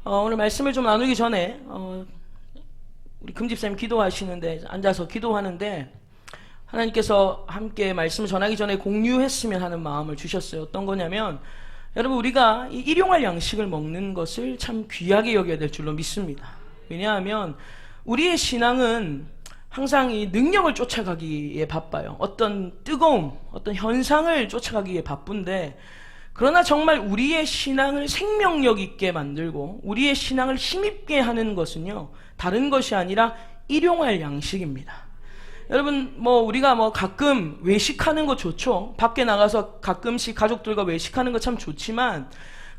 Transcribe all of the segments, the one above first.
오늘 말씀을 좀 나누기 전에 우리 금집사님 기도하시는데 앉아서 기도하는데 하나님께서 함께 말씀을 전하기 전에 공유했으면 하는 마음을 주셨어요. 어떤 거냐면 여러분 우리가 이 일용할 양식을 먹는 것을 참 귀하게 여겨야 될 줄로 믿습니다. 왜냐하면 우리의 신앙은 항상 이 능력을 쫓아가기에 바빠요. 어떤 뜨거움, 어떤 현상을 쫓아가기에 바쁜데 그러나 정말 우리의 신앙을 생명력 있게 만들고 우리의 신앙을 힘있게 하는 것은요 다른 것이 아니라 일용할 양식입니다. 여러분 우리가 가끔 외식하는 거 좋죠. 밖에 나가서 가끔씩 가족들과 외식하는 거 참 좋지만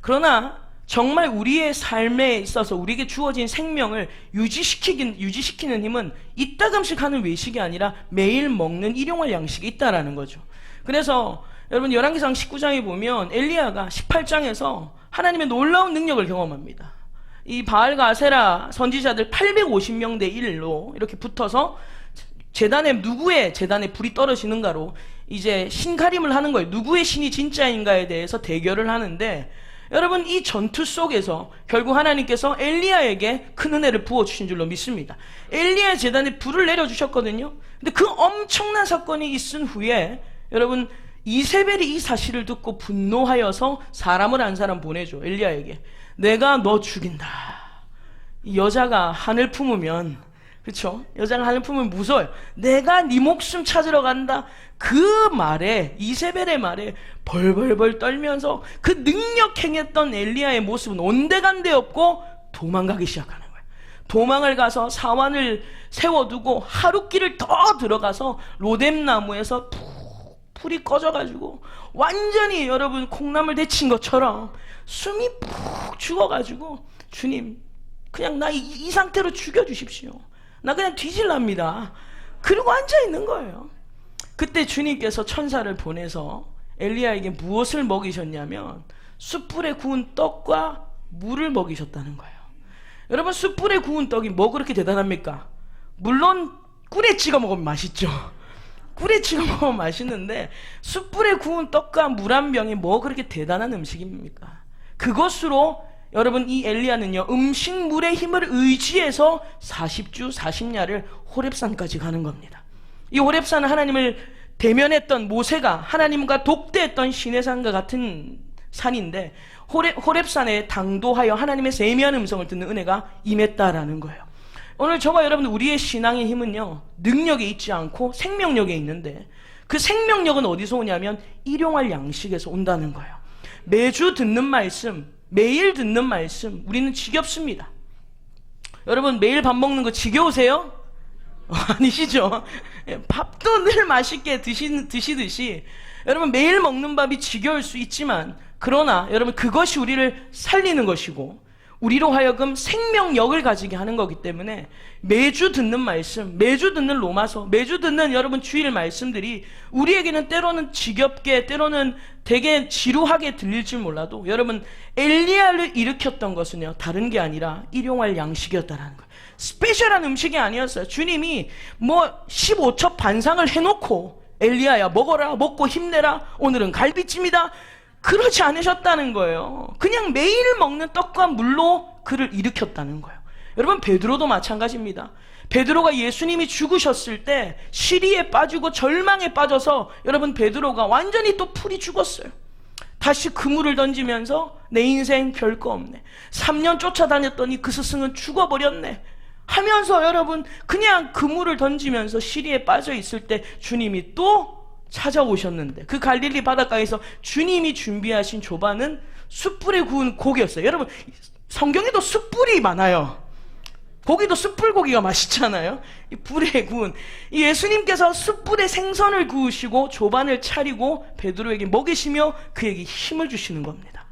그러나 정말 우리의 삶에 있어서 우리에게 주어진 생명을 유지시키는 힘은 이따금씩 하는 외식이 아니라 매일 먹는 일용할 양식이 있다라는 거죠. 그래서 여러분 열왕기상 19장에 보면 엘리야가 18장에서 하나님의 놀라운 능력을 경험합니다. 이 바알과 아세라 선지자들 850명 대 1로 이렇게 붙어서 누구의 재단에 불이 떨어지는가로 이제 신가림을 하는 거예요. 누구의 신이 진짜인가에 대해서 대결을 하는데 여러분 이 전투 속에서 결국 하나님께서 엘리야에게 큰 은혜를 부어주신 줄로 믿습니다. 엘리야 재단에 불을 내려주셨거든요. 근데 그 엄청난 사건이 있은 후에 여러분 이세벨이 이 사실을 듣고 분노하여서 사람을 한 사람 보내줘. 엘리야에게 내가 너 죽인다. 이 여자가 하늘 품으면 그렇죠? 여자가 하늘 품으면 무서워요. 내가 네 목숨 찾으러 간다. 그 말에 이세벨의 말에 벌벌벌 떨면서 그 능력 행했던 엘리야의 모습은 온데간데 없고 도망가기 시작하는 거예요. 도망을 가서 사환을 세워두고 하룻길을 더 들어가서 로뎀나무에서 불이 꺼져가지고 완전히 여러분 콩나물 데친 것처럼 숨이 푹 죽어가지고 주님 그냥 나 이 상태로 죽여주십시오. 나 그냥 뒤질랍니다. 그리고 앉아있는 거예요. 그때 주님께서 천사를 보내서 엘리야에게 무엇을 먹이셨냐면 숯불에 구운 떡과 물을 먹이셨다는 거예요. 여러분 숯불에 구운 떡이 뭐 그렇게 대단합니까? 물론 꿀에 찍어 먹으면 맛있죠. 꿀에 찍어 먹으면 맛있는데 숯불에 구운 떡과 물 한 병이 뭐 그렇게 대단한 음식입니까? 그것으로 여러분 이 엘리야는요 음식물의 힘을 의지해서 40주 40야를 호렙산까지 가는 겁니다. 이 호렙산은 하나님을 대면했던 모세가 하나님과 독대했던 시내산과 같은 산인데 호렙산에 당도하여 하나님의 세미한 음성을 듣는 은혜가 임했다라는 거예요. 오늘 저와 여러분 우리의 신앙의 힘은요 능력에 있지 않고 생명력에 있는데 그 생명력은 어디서 오냐면 일용할 양식에서 온다는 거예요. 매주 듣는 말씀, 매일 듣는 말씀 우리는 지겹습니다. 여러분 매일 밥 먹는 거 지겨우세요? 아니시죠? 밥도 늘 맛있게 드시듯이 여러분 매일 먹는 밥이 지겨울 수 있지만 그러나 여러분 그것이 우리를 살리는 것이고 우리로 하여금 생명력을 가지게 하는 거기 때문에 매주 듣는 말씀, 매주 듣는 로마서, 매주 듣는 여러분 주일 말씀들이 우리에게는 때로는 지겹게 때로는 되게 지루하게 들릴지 몰라도 여러분 엘리야를 일으켰던 것은요 다른 게 아니라 일용할 양식이었다라는 거예요. 스페셜한 음식이 아니었어요. 주님이 15첩 반상을 해놓고 엘리야야 먹어라, 먹고 힘내라, 오늘은 갈비찜이다 그러지 않으셨다는 거예요. 그냥 매일 먹는 떡과 물로 그를 일으켰다는 거예요. 여러분 베드로도 마찬가지입니다. 베드로가 예수님이 죽으셨을 때 시리에 빠지고 절망에 빠져서 여러분 베드로가 완전히 또 풀이 죽었어요. 다시 그물을 던지면서 내 인생 별거 없네, 3년 쫓아다녔더니 그 스승은 죽어버렸네 하면서 여러분 그냥 그물을 던지면서 시리에 빠져 있을 때 주님이 또 찾아오셨는데 그 갈릴리 바닷가에서 주님이 준비하신 조반은 숯불에 구운 고기였어요. 여러분 성경에도 숯불이 많아요. 고기도 숯불고기가 맛있잖아요. 이 불에 구운 이 예수님께서 숯불에 생선을 구우시고 조반을 차리고 베드로에게 먹이시며 그에게 힘을 주시는 겁니다.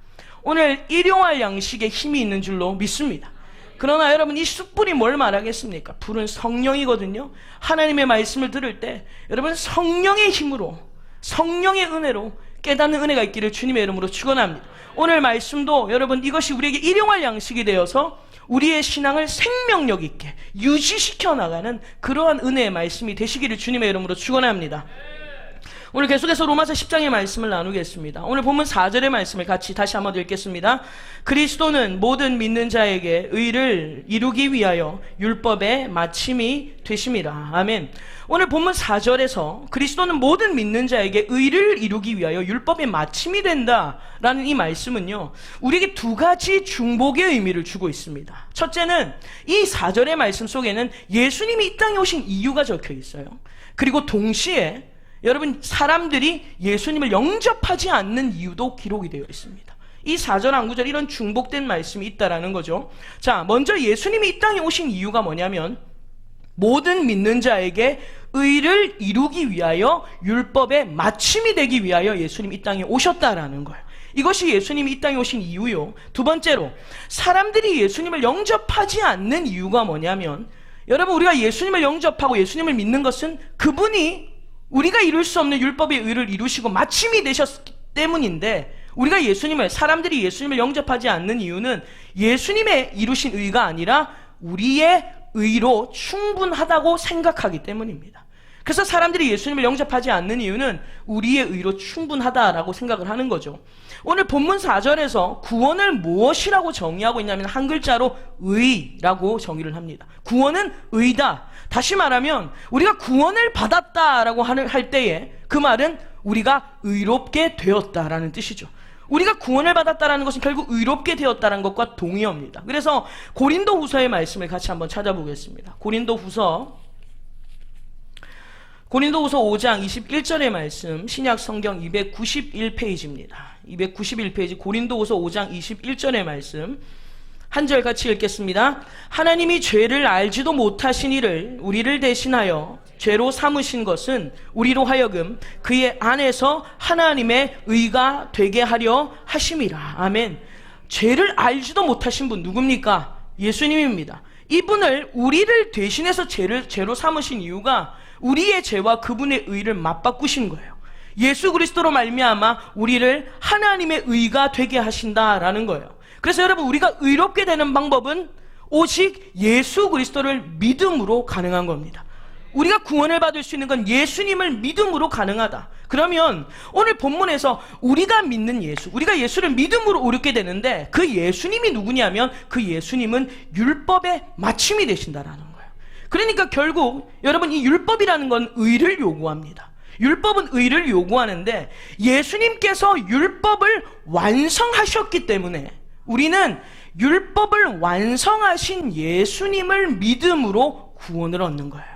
오늘 일용할 양식에 힘이 있는 줄로 믿습니다. 그러나 여러분 이 숯불이 뭘 말하겠습니까? 불은 성령이거든요. 하나님의 말씀을 들을 때 여러분 성령의 힘으로 성령의 은혜로 깨닫는 은혜가 있기를 주님의 이름으로 축원합니다. 오늘 말씀도 여러분 이것이 우리에게 일용할 양식이 되어서 우리의 신앙을 생명력 있게 유지시켜 나가는 그러한 은혜의 말씀이 되시기를 주님의 이름으로 축원합니다. 오늘 계속해서 로마서 10장의 말씀을 나누겠습니다. 오늘 본문 4절의 말씀을 같이 다시 한번 읽겠습니다. 그리스도는 모든 믿는 자에게 의를 이루기 위하여 율법의 마침이 되심이라. 아멘. 오늘 본문 4절에서 그리스도는 모든 믿는 자에게 의를 이루기 위하여 율법의 마침이 된다라는 이 말씀은요, 우리에게 두 가지 중복의 의미를 주고 있습니다. 첫째는 이 4절의 말씀 속에는 예수님이 이 땅에 오신 이유가 적혀 있어요. 그리고 동시에 여러분, 사람들이 예수님을 영접하지 않는 이유도 기록이 되어 있습니다. 이 4절 한 구절 이런 중복된 말씀이 있다라는 거죠. 자, 먼저 예수님이 이 땅에 오신 이유가 뭐냐면 모든 믿는 자에게 의를 이루기 위하여 율법의 마침이 되기 위하여 예수님이 이 땅에 오셨다라는 거예요. 이것이 예수님이 이 땅에 오신 이유요. 두 번째로, 사람들이 예수님을 영접하지 않는 이유가 뭐냐면, 여러분, 우리가 예수님을 영접하고 예수님을 믿는 것은 그분이 우리가 이룰 수 없는 율법의 의를 이루시고 마침이 되셨기 때문인데, 우리가 사람들이 예수님을 영접하지 않는 이유는 예수님의 이루신 의가 아니라 우리의 의로 충분하다고 생각하기 때문입니다. 그래서 사람들이 예수님을 영접하지 않는 이유는 우리의 의로 충분하다라고 생각을 하는 거죠. 오늘 본문 4절에서 구원을 무엇이라고 정의하고 있냐면 한 글자로 의라고 정의를 합니다. 구원은 의다. 다시 말하면 우리가 구원을 받았다라고 할 때에 그 말은 우리가 의롭게 되었다라는 뜻이죠. 우리가 구원을 받았다라는 것은 결국 의롭게 되었다는 것과 동의어입니다. 그래서 고린도후서의 말씀을 같이 한번 찾아보겠습니다. 고린도후서 5장 21절의 말씀, 신약 성경 291페이지입니다. 291페이지 고린도후서 5장 21절의 말씀 한 절 같이 읽겠습니다. 하나님이 죄를 알지도 못하신 이를 우리를 대신하여 죄로 삼으신 것은 우리로 하여금 그의 안에서 하나님의 의가 되게 하려 하심이라. 아멘. 죄를 알지도 못하신 분 누굽니까? 예수님입니다. 이분을 우리를 대신해서 죄로 삼으신 이유가 우리의 죄와 그분의 의를 맞바꾸신 거예요. 예수 그리스도로 말미암아 우리를 하나님의 의가 되게 하신다라는 거예요. 그래서 여러분, 우리가 의롭게 되는 방법은 오직 예수 그리스도를 믿음으로 가능한 겁니다. 우리가 구원을 받을 수 있는 건 예수님을 믿음으로 가능하다. 그러면 오늘 본문에서 우리가 믿는 예수, 우리가 예수를 믿음으로 의롭게 되는데 그 예수님이 누구냐면 그 예수님은 율법의 마침이 되신다라는 거예요. 그러니까 결국 여러분, 이 율법이라는 건 의를 요구합니다. 율법은 의를 요구하는데 예수님께서 율법을 완성하셨기 때문에 우리는 율법을 완성하신 예수님을 믿음으로 구원을 얻는 거예요.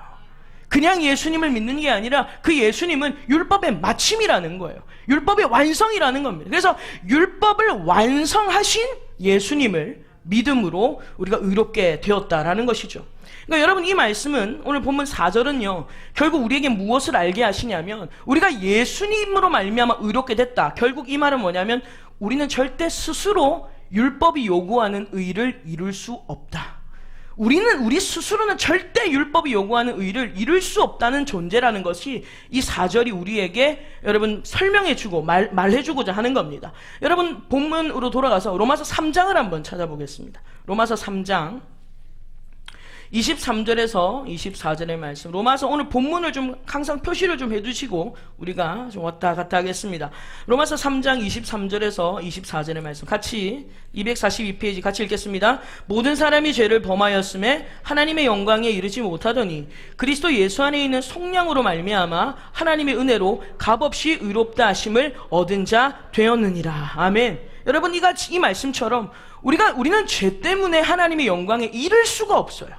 그냥 예수님을 믿는 게 아니라 그 예수님은 율법의 마침이라는 거예요. 율법의 완성이라는 겁니다. 그래서 율법을 완성하신 예수님을 믿음으로 우리가 의롭게 되었다라는 것이죠. 그러니까 여러분, 이 말씀은 오늘 본문 4절은요 결국 우리에게 무엇을 알게 하시냐면 우리가 예수님으로 말미암아 의롭게 됐다. 결국 이 말은 뭐냐면 우리는 절대 스스로 율법이 요구하는 의를 이룰 수 없다. 우리 스스로는 절대 율법이 요구하는 의를 이룰 수 없다는 존재라는 것이 이 4절이 우리에게 여러분 설명해주고 말해주고자 하는 겁니다. 여러분, 본문으로 돌아가서 로마서 3장을 한번 찾아보겠습니다. 로마서 3장 23절에서 24절의 말씀. 로마서 오늘 본문을 좀 항상 표시를 좀 해두시고 우리가 좀 왔다 갔다 하겠습니다. 로마서 3장 23절에서 24절의 말씀 같이 242페이지 같이 읽겠습니다. 모든 사람이 죄를 범하였음에 하나님의 영광에 이르지 못하더니 그리스도 예수 안에 있는 속량으로 말미암아 하나님의 은혜로 값없이 의롭다 하심을 얻은 자 되었느니라. 아멘. 여러분, 이 말씀처럼 우리는 죄 때문에 하나님의 영광에 이를 수가 없어요.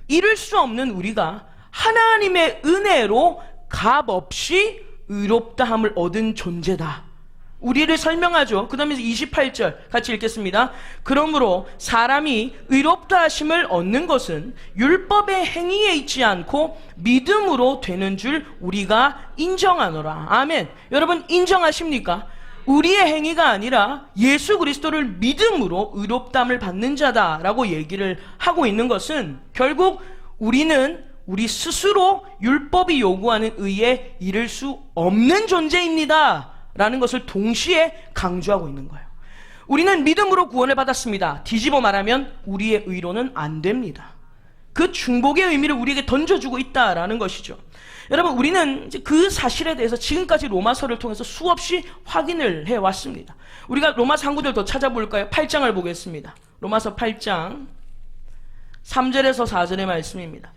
이룰 수 없는 우리가 하나님의 은혜로 값없이 의롭다함을 얻은 존재다. 우리를 설명하죠. 그 다음에 28절 같이 읽겠습니다. 그러므로 사람이 의롭다 하심을 얻는 것은 율법의 행위에 있지 않고 믿음으로 되는 줄 우리가 인정하노라. 아멘. 여러분, 인정하십니까? 우리의 행위가 아니라 예수 그리스도를 믿음으로 의롭다함을 받는 자다라고 얘기를 하고 있는 것은 결국 우리는 우리 스스로 율법이 요구하는 의에 이를 수 없는 존재입니다 라는 것을 동시에 강조하고 있는 거예요. 우리는 믿음으로 구원을 받았습니다. 뒤집어 말하면 우리의 의로는 안 됩니다. 그 중복의 의미를 우리에게 던져주고 있다라는 것이죠. 여러분, 우리는 이제 그 사실에 대해서 지금까지 로마서를 통해서 수없이 확인을 해왔습니다. 우리가 로마서 한 구절 더 찾아볼까요? 8장을 보겠습니다. 로마서 8장 3절에서 4절의 말씀입니다.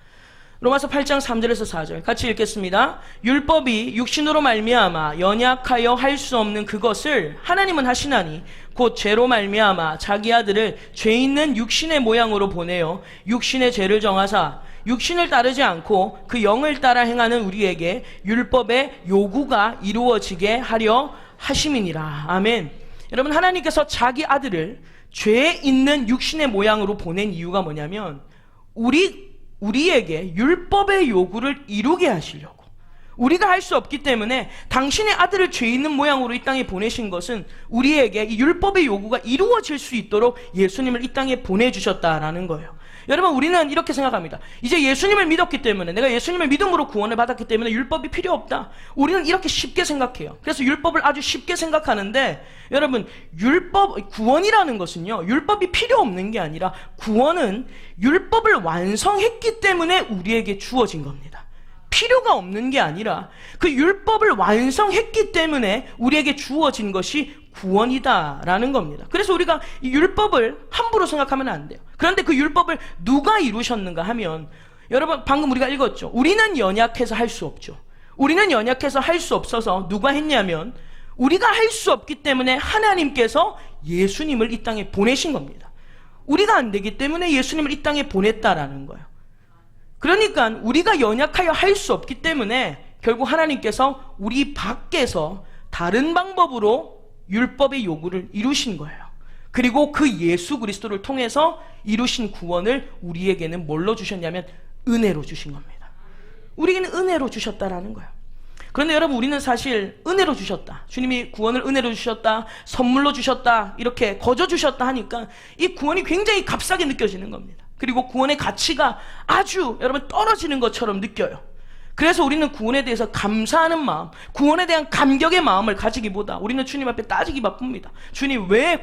로마서 8장 3절에서 4절 같이 읽겠습니다. 율법이 육신으로 말미암아 연약하여 할 수 없는 그것을 하나님은 하시나니 곧 죄로 말미암아 자기 아들을 죄 있는 육신의 모양으로 보내어 육신의 죄를 정하사 육신을 따르지 않고 그 영을 따라 행하는 우리에게 율법의 요구가 이루어지게 하려 하심이니라. 아멘. 여러분, 하나님께서 자기 아들을 죄 있는 육신의 모양으로 보낸 이유가 뭐냐면 우리에게 율법의 요구를 이루게 하시려고. 우리가 할 수 없기 때문에 당신의 아들을 죄 있는 모양으로 이 땅에 보내신 것은 우리에게 이 율법의 요구가 이루어질 수 있도록 예수님을 이 땅에 보내주셨다라는 거예요. 여러분, 우리는 이렇게 생각합니다. 이제 예수님을 믿었기 때문에, 내가 예수님을 믿음으로 구원을 받았기 때문에 율법이 필요 없다. 우리는 이렇게 쉽게 생각해요. 그래서 율법을 아주 쉽게 생각하는데, 여러분, 구원이라는 것은요, 율법이 필요 없는 게 아니라 구원은 율법을 완성했기 때문에 우리에게 주어진 겁니다. 필요가 없는 게 아니라 그 율법을 완성했기 때문에 우리에게 주어진 것이 구원이다라는 겁니다. 그래서 우리가 이 율법을 함부로 생각하면 안 돼요. 그런데 그 율법을 누가 이루셨는가 하면, 여러분, 방금 우리가 읽었죠. 우리는 연약해서 할 수 없죠. 우리는 연약해서 할 수 없어서 누가 했냐면, 우리가 할 수 없기 때문에 하나님께서 예수님을 이 땅에 보내신 겁니다. 우리가 안 되기 때문에 예수님을 이 땅에 보냈다라는 거예요. 그러니까 우리가 연약하여 할 수 없기 때문에 결국 하나님께서 우리 밖에서 다른 방법으로 율법의 요구를 이루신 거예요. 그리고 그 예수 그리스도를 통해서 이루신 구원을 우리에게는 뭘로 주셨냐면 은혜로 주신 겁니다. 우리에게는 은혜로 주셨다라는 거예요. 그런데 여러분, 우리는 사실 은혜로 주셨다, 주님이 구원을 은혜로 주셨다, 선물로 주셨다, 이렇게 거저 주셨다 하니까 이 구원이 굉장히 값싸게 느껴지는 겁니다. 그리고 구원의 가치가 아주 여러분 떨어지는 것처럼 느껴요. 그래서 우리는 구원에 대해서 감사하는 마음, 구원에 대한 감격의 마음을 가지기보다 우리는 주님 앞에 따지기 바쁩니다. 주님, 왜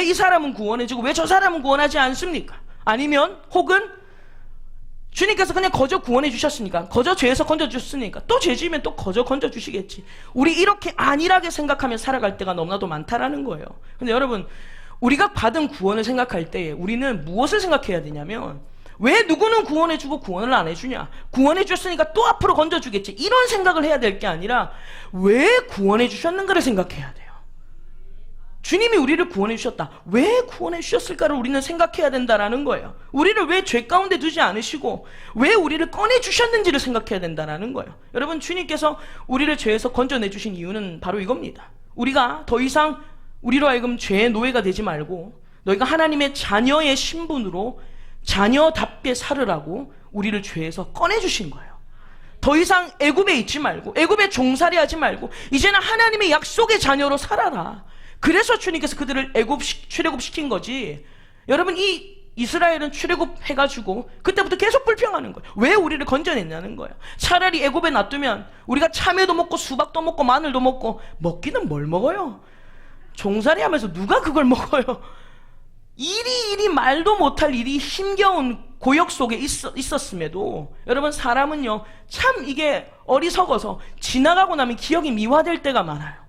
이 사람은 구원해지고 왜 저 사람은 구원하지 않습니까? 아니면 혹은 주님께서 그냥 거저 구원해 주셨으니까, 거저 죄에서 건져 주셨으니까 또 죄 지으면 또 거저 건져 주시겠지. 우리 이렇게 안일하게 생각하며 살아갈 때가 너무나도 많다라는 거예요. 근데 여러분, 우리가 받은 구원을 생각할 때에 우리는 무엇을 생각해야 되냐면, 왜 누구는 구원해주고 구원을 안 해주냐, 구원해줬으니까 또 앞으로 건져주겠지, 이런 생각을 해야 될 게 아니라 왜 구원해주셨는가를 생각해야 돼요. 주님이 우리를 구원해주셨다, 왜 구원해주셨을까를 우리는 생각해야 된다라는 거예요. 우리를 왜 죄 가운데 두지 않으시고 왜 우리를 꺼내주셨는지를 생각해야 된다라는 거예요. 여러분, 주님께서 우리를 죄에서 건져내주신 이유는 바로 이겁니다. 우리가 더 이상 우리로 하여금 죄의 노예가 되지 말고 너희가 하나님의 자녀의 신분으로 자녀답게 살으라고 우리를 죄에서 꺼내주신 거예요. 더 이상 애굽에 있지 말고, 애굽에 종살이 하지 말고 이제는 하나님의 약속의 자녀로 살아라. 그래서 주님께서 그들을 출애굽시킨 거지. 여러분, 이 이스라엘은 출애굽해가지고 그때부터 계속 불평하는 거예요. 왜 우리를 건져냈냐는 거예요. 차라리 애굽에 놔두면 우리가 참외도 먹고 수박도 먹고 마늘도 먹고, 먹기는 뭘 먹어요? 종살이 하면서 누가 그걸 먹어요? 이리 말도 못할 일이 힘겨운 고역 속에 있었음에도 여러분, 사람은요 참 이게 어리석어서 지나가고 나면 기억이 미화될 때가 많아요.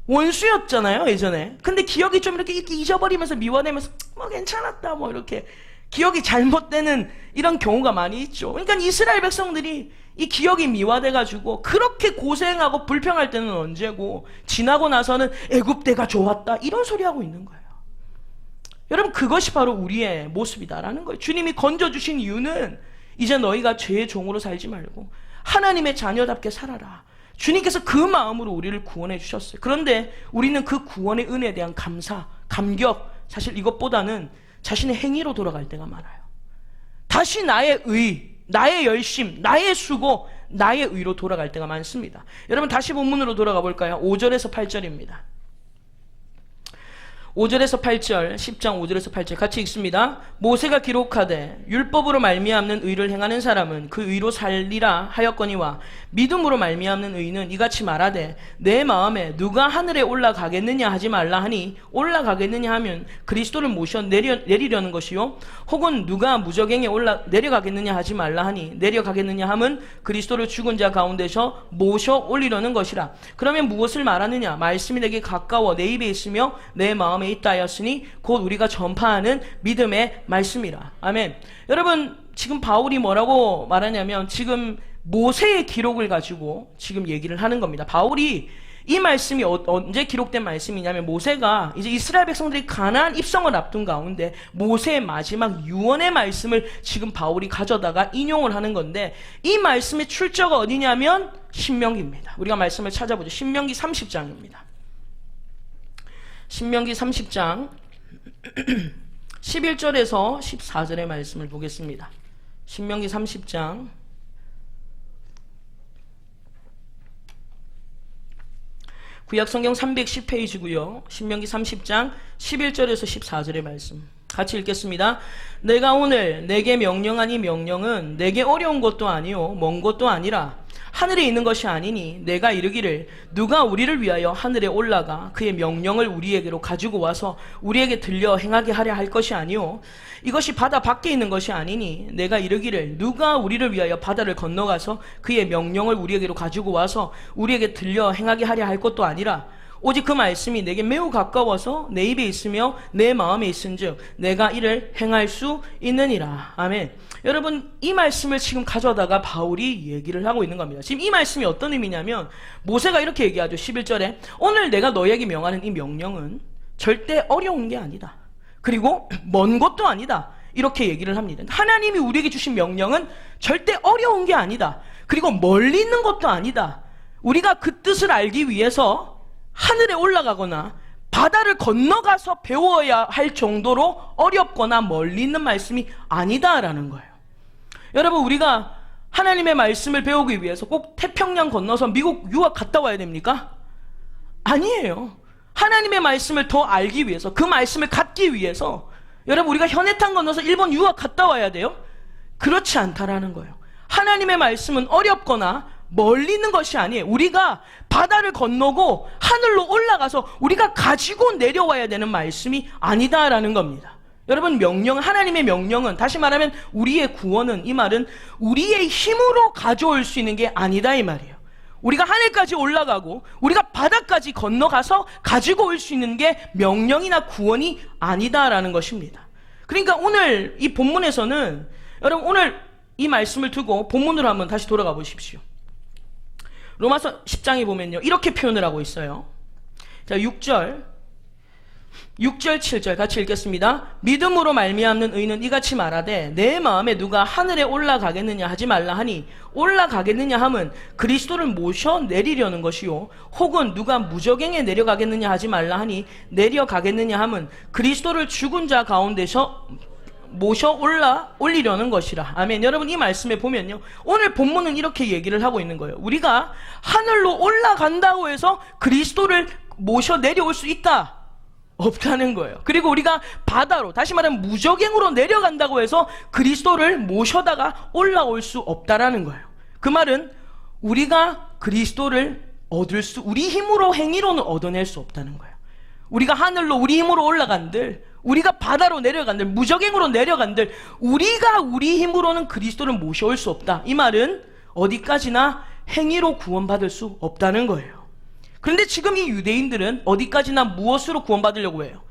원수였잖아요 예전에. 근데 기억이 좀 이렇게 잊어버리면서 미화되면서 뭐 괜찮았다, 뭐 이렇게 기억이 잘못되는 이런 경우가 많이 있죠. 그러니까 이스라엘 백성들이 이 기억이 미화돼가지고 그렇게 고생하고 불평할 때는 언제고, 지나고 나서는 애굽 때가 좋았다 이런 소리 하고 있는 거예요. 여러분, 그것이 바로 우리의 모습이다라는 거예요. 주님이 건져주신 이유는 이제 너희가 죄의 종으로 살지 말고 하나님의 자녀답게 살아라. 주님께서 그 마음으로 우리를 구원해 주셨어요. 그런데 우리는 그 구원의 은혜에 대한 감사, 감격, 사실 이것보다는 자신의 행위로 돌아갈 때가 많아요. 다시 나의 의, 나의 열심, 나의 수고, 나의 의로 돌아갈 때가 많습니다. 여러분, 다시 본문으로 돌아가 볼까요? 5절에서 8절입니다. 5절에서 8절, 10장 5절에서 8절 같이 읽습니다. 모세가 기록하되 율법으로 말미암는 의를 행하는 사람은 그 의로 살리라 하였거니와 믿음으로 말미암는 의는 이같이 말하되 내 마음에 누가 하늘에 올라가겠느냐 하지 말라 하니 올라가겠느냐 하면 그리스도를 모셔 내리려는 것이요 혹은 누가 무저갱에 내려가겠느냐 하지 말라 하니 내려가겠느냐 함은 그리스도를 죽은 자 가운데서 모셔 올리려는 것이라. 그러면 무엇을 말하느냐? 말씀이 내게 가까워 내 입에 있으며 내 마음에 있다 하였으니 곧 우리가 전파하는 믿음의 말씀이라. 아멘. 여러분, 지금 바울이 뭐라고 말하냐면 지금 모세의 기록을 가지고 지금 얘기를 하는 겁니다. 바울이 이 말씀이 언제 기록된 말씀이냐면 모세가 이제 이스라엘 백성들이 가나안 입성을 앞둔 가운데 모세의 마지막 유언의 말씀을 지금 바울이 가져다가 인용을 하는 건데 이 말씀의 출처가 어디냐면 신명기입니다. 우리가 말씀을 찾아보죠. 신명기 30장입니다. 신명기 30장 11절에서 14절의 말씀을 보겠습니다. 신명기 30장 구약성경 310페이지고요. 신명기 30장 11절에서 14절의 말씀 같이 읽겠습니다. 내가 오늘 내게 명령한 이 명령은 내게 어려운 것도 아니요 먼 것도 아니라 하늘에 있는 것이 아니니 내가 이르기를 누가 우리를 위하여 하늘에 올라가 그의 명령을 우리에게로 가지고 와서 우리에게 들려 행하게 하려 할 것이 아니요 이것이 바다 밖에 있는 것이 아니니 내가 이르기를 누가 우리를 위하여 바다를 건너가서 그의 명령을 우리에게로 가지고 와서 우리에게 들려 행하게 하려 할 것도 아니라 오직 그 말씀이 내게 매우 가까워서 내 입에 있으며 내 마음에 있은즉 내가 이를 행할 수 있느니라. 아멘. 여러분, 이 말씀을 지금 가져다가 바울이 얘기를 하고 있는 겁니다. 지금 이 말씀이 어떤 의미냐면 모세가 이렇게 얘기하죠. 11절에 오늘 내가 너에게 명하는 이 명령은 절대 어려운 게 아니다. 그리고 먼 것도 아니다. 이렇게 얘기를 합니다. 하나님이 우리에게 주신 명령은 절대 어려운 게 아니다. 그리고 멀리 있는 것도 아니다. 우리가 그 뜻을 알기 위해서 하늘에 올라가거나 바다를 건너가서 배워야 할 정도로 어렵거나 멀리 있는 말씀이 아니다라는 거예요. 여러분, 우리가 하나님의 말씀을 배우기 위해서 꼭 태평양 건너서 미국 유학 갔다 와야 됩니까? 아니에요. 하나님의 말씀을 더 알기 위해서, 그 말씀을 갖기 위해서 여러분, 우리가 현해탄 건너서 일본 유학 갔다 와야 돼요? 그렇지 않다라는 거예요. 하나님의 말씀은 어렵거나 멀리 있는 것이 아니에요. 우리가 바다를 건너고 하늘로 올라가서 우리가 가지고 내려와야 되는 말씀이 아니다라는 겁니다. 여러분, 하나님의 명령은, 다시 말하면 우리의 구원은, 이 말은 우리의 힘으로 가져올 수 있는 게 아니다 이 말이에요. 우리가 하늘까지 올라가고 우리가 바다까지 건너가서 가지고 올 수 있는 게 명령이나 구원이 아니다라는 것입니다. 그러니까 오늘 이 본문에서는 여러분, 오늘 이 말씀을 두고 본문으로 한번 다시 돌아가 보십시오. 로마서 10장에 보면요, 이렇게 표현을 하고 있어요. 자, 6절 7절 같이 읽겠습니다. 믿음으로 말미암는 의는 이같이 말하되 내 마음에 누가 하늘에 올라가겠느냐 하지 말라 하니 올라가겠느냐 함은 그리스도를 모셔 내리려는 것이요 혹은 누가 무저갱에 내려가겠느냐 하지 말라 하니 내려가겠느냐 함은 그리스도를 죽은 자 가운데서 모셔 올리려는 것이라. 아멘. 여러분, 이 말씀에 보면요, 오늘 본문은 이렇게 얘기를 하고 있는 거예요. 우리가 하늘로 올라간다고 해서 그리스도를 모셔 내려올 수 있다? 없다는 거예요. 그리고 우리가 바다로, 다시 말하면 무저갱으로 내려간다고 해서 그리스도를 모셔다가 올라올 수 없다라는 거예요. 그 말은 우리가 그리스도를 우리 힘으로 행위로는 얻어낼 수 없다는 거예요. 우리가 하늘로 우리 힘으로 올라간들, 우리가 바다로 내려간들, 무저갱으로 내려간들, 우리가 우리 힘으로는 그리스도를 모셔올 수 없다. 이 말은 어디까지나 행위로 구원받을 수 없다는 거예요. 그런데 지금 이 유대인들은 어디까지나 무엇으로 구원받으려고 해요?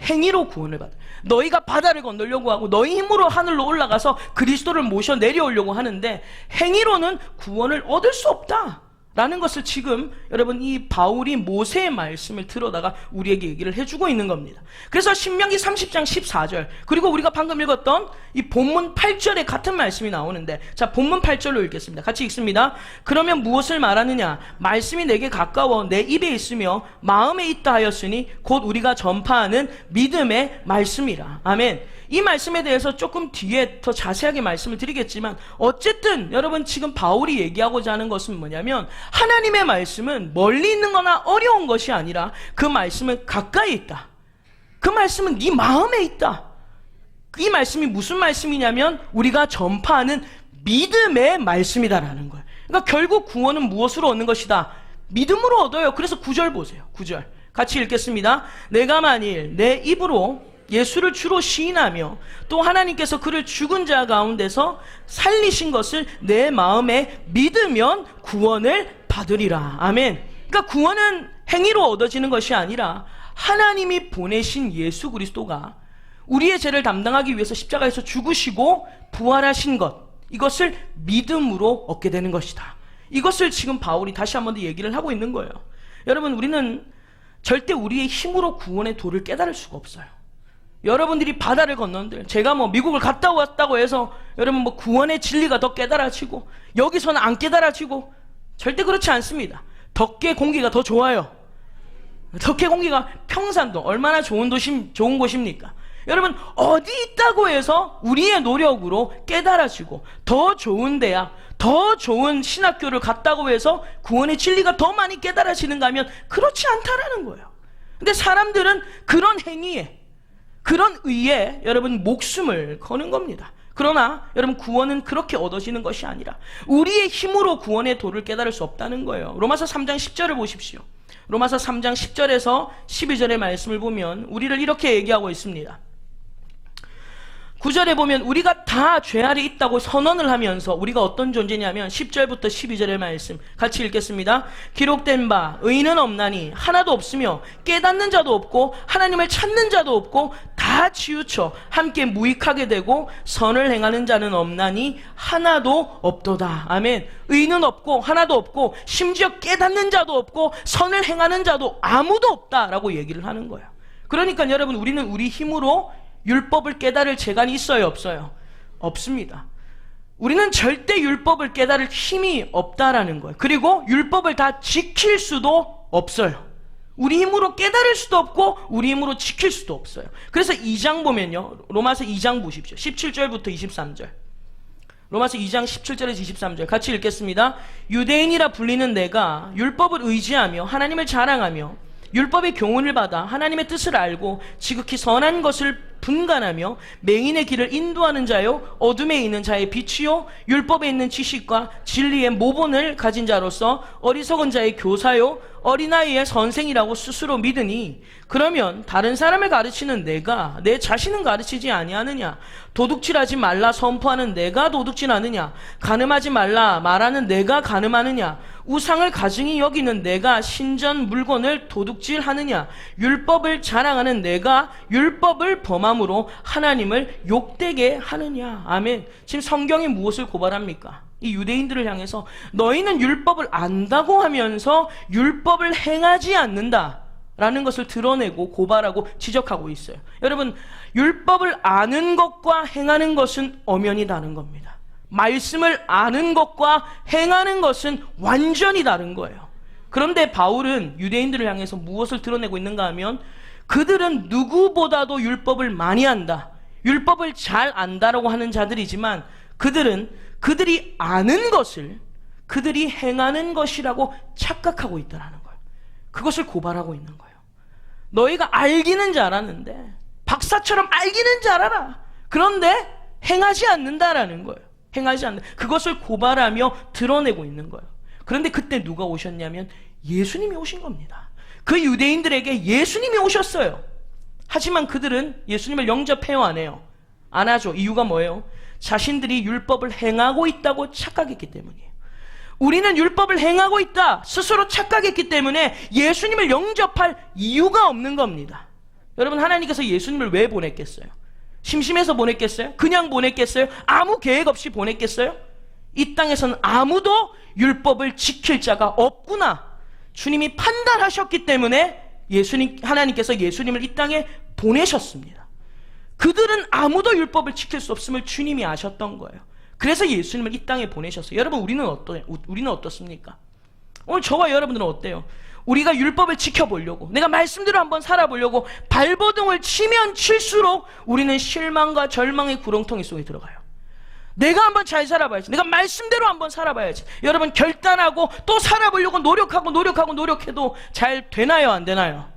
행위로 구원을 받아. 너희가 바다를 건너려고 하고 너희 힘으로 하늘로 올라가서 그리스도를 모셔 내려오려고 하는데 행위로는 구원을 얻을 수 없다 라는 것을 지금 여러분, 이 바울이 모세의 말씀을 들어다가 우리에게 얘기를 해주고 있는 겁니다. 그래서 신명기 30장 14절, 그리고 우리가 방금 읽었던 이 본문 8절에 같은 말씀이 나오는데, 자, 본문 8절로 읽겠습니다. 같이 읽습니다. 그러면 무엇을 말하느냐? 말씀이 내게 가까워 내 입에 있으며 마음에 있다 하였으니 곧 우리가 전파하는 믿음의 말씀이라. 아멘. 이 말씀에 대해서 조금 뒤에 더 자세하게 말씀을 드리겠지만, 어쨌든 여러분, 지금 바울이 얘기하고자 하는 것은 뭐냐면 하나님의 말씀은 멀리 있는 거나 어려운 것이 아니라 그 말씀은 가까이 있다. 그 말씀은 네 마음에 있다. 이 말씀이 무슨 말씀이냐면 우리가 전파하는 믿음의 말씀이다라는 거예요. 그러니까 결국 구원은 무엇으로 얻는 것이다? 믿음으로 얻어요. 그래서 9절 보세요. 9절 같이 읽겠습니다. 내가 만일 내 입으로 예수를 주로 시인하며 또 하나님께서 그를 죽은 자 가운데서 살리신 것을 내 마음에 믿으면 구원을 받으리라. 아멘. 그러니까 구원은 행위로 얻어지는 것이 아니라 하나님이 보내신 예수 그리스도가 우리의 죄를 담당하기 위해서 십자가에서 죽으시고 부활하신 것, 이것을 믿음으로 얻게 되는 것이다. 이것을 지금 바울이 다시 한 번 더 얘기를 하고 있는 거예요. 여러분, 우리는 절대 우리의 힘으로 구원의 도를 깨달을 수가 없어요. 여러분들이 바다를 건넌들, 제가 뭐 미국을 갔다 왔다고 해서 여러분 뭐 구원의 진리가 더 깨달아지고 여기서는 안 깨달아지고 절대 그렇지 않습니다. 덕계 공기가 더 좋아요. 덕계 공기가 평산도 얼마나 좋은 곳입니까? 여러분, 어디 있다고 해서 우리의 노력으로 깨달아지고 더 좋은 대학, 더 좋은 신학교를 갔다고 해서 구원의 진리가 더 많이 깨달아지는가 하면 그렇지 않다라는 거예요. 근데 사람들은 그런 행위에, 그런 의에 여러분 목숨을 거는 겁니다. 그러나 여러분, 구원은 그렇게 얻어지는 것이 아니라 우리의 힘으로 구원의 도를 깨달을 수 없다는 거예요. 로마서 3장 10절을 보십시오. 로마서 3장 10절에서 12절의 말씀을 보면 우리를 이렇게 얘기하고 있습니다. 9절에 보면 우리가 다 죄 아래 있다고 선언을 하면서 우리가 어떤 존재냐면 10절부터 12절의 말씀 같이 읽겠습니다. 기록된 바 의인은 없나니 하나도 없으며 깨닫는 자도 없고 하나님을 찾는 자도 없고 다 치우쳐 함께 무익하게 되고 선을 행하는 자는 없나니 하나도 없도다. 아멘. 의인은 없고 하나도 없고 심지어 깨닫는 자도 없고 선을 행하는 자도 아무도 없다라고 얘기를 하는 거예요. 그러니까 여러분, 우리는 우리 힘으로 율법을 깨달을 재간이 있어요, 없어요? 없습니다. 우리는 절대 율법을 깨달을 힘이 없다라는 거예요. 그리고 율법을 다 지킬 수도 없어요. 우리 힘으로 깨달을 수도 없고 우리 힘으로 지킬 수도 없어요. 그래서 2장 보면요, 로마서 2장 보십시오. 17절부터 23절. 로마서 2장 17절에서 23절 같이 읽겠습니다. 유대인이라 불리는 내가 율법을 의지하며 하나님을 자랑하며 율법의 교훈을 받아 하나님의 뜻을 알고 지극히 선한 것을 분간하며 맹인의 길을 인도하는 자요 어둠에 있는 자의 빛이요 율법에 있는 지식과 진리의 모본을 가진 자로서 어리석은 자의 교사요 어린아이의 선생이라고 스스로 믿으니 그러면 다른 사람을 가르치는 내가 내 자신은 가르치지 아니하느냐? 도둑질하지 말라 선포하는 내가 도둑질하느냐? 가늠하지 말라 말하는 내가 가늠하느냐? 우상을 가증히 여기는 내가 신전 물건을 도둑질하느냐? 율법을 자랑하는 내가 율법을 범함으로 하나님을 욕되게 하느냐? 아멘. 지금 성경이 무엇을 고발합니까? 이 유대인들을 향해서 너희는 율법을 안다고 하면서 율법을 행하지 않는다 라는 것을 드러내고 고발하고 지적하고 있어요. 여러분, 율법을 아는 것과 행하는 것은 엄연히 다른 겁니다. 말씀을 아는 것과 행하는 것은 완전히 다른 거예요. 그런데 바울은 유대인들을 향해서 무엇을 드러내고 있는가 하면 그들은 누구보다도 율법을 많이 안다, 율법을 잘 안다라고 하는 자들이지만 그들이 아는 것을 그들이 행하는 것이라고 착각하고 있다는 거예요. 그것을 고발하고 있는 거예요. 너희가 알기는 잘하는데, 박사처럼 알기는 잘 알아. 그런데 행하지 않는다라는 거예요. 행하지 않는, 그것을 고발하며 드러내고 있는 거예요. 그런데 그때 누가 오셨냐면 예수님이 오신 겁니다. 그 유대인들에게 예수님이 오셨어요. 하지만 그들은 예수님을 영접해요, 안 해요? 안 하죠. 이유가 뭐예요? 자신들이 율법을 행하고 있다고 착각했기 때문이에요. 우리는 율법을 행하고 있다 스스로 착각했기 때문에 예수님을 영접할 이유가 없는 겁니다. 여러분, 하나님께서 예수님을 왜 보냈겠어요? 심심해서 보냈겠어요? 그냥 보냈겠어요? 아무 계획 없이 보냈겠어요? 이 땅에서는 아무도 율법을 지킬 자가 없구나, 주님이 판단하셨기 때문에 하나님께서 예수님을 이 땅에 보내셨습니다. 그들은 아무도 율법을 지킬 수 없음을 주님이 아셨던 거예요. 그래서 예수님을 이 땅에 보내셨어요. 여러분, 우리는 어떻습니까? 오늘 저와 여러분들은 어때요? 우리가 율법을 지켜보려고, 내가 말씀대로 한번 살아보려고 발버둥을 치면 칠수록 우리는 실망과 절망의 구렁텅이 속에 들어가요. 내가 한번 잘 살아봐야지, 내가 말씀대로 한번 살아봐야지. 여러분, 결단하고 또 살아보려고 노력해도 잘 되나요, 안 되나요?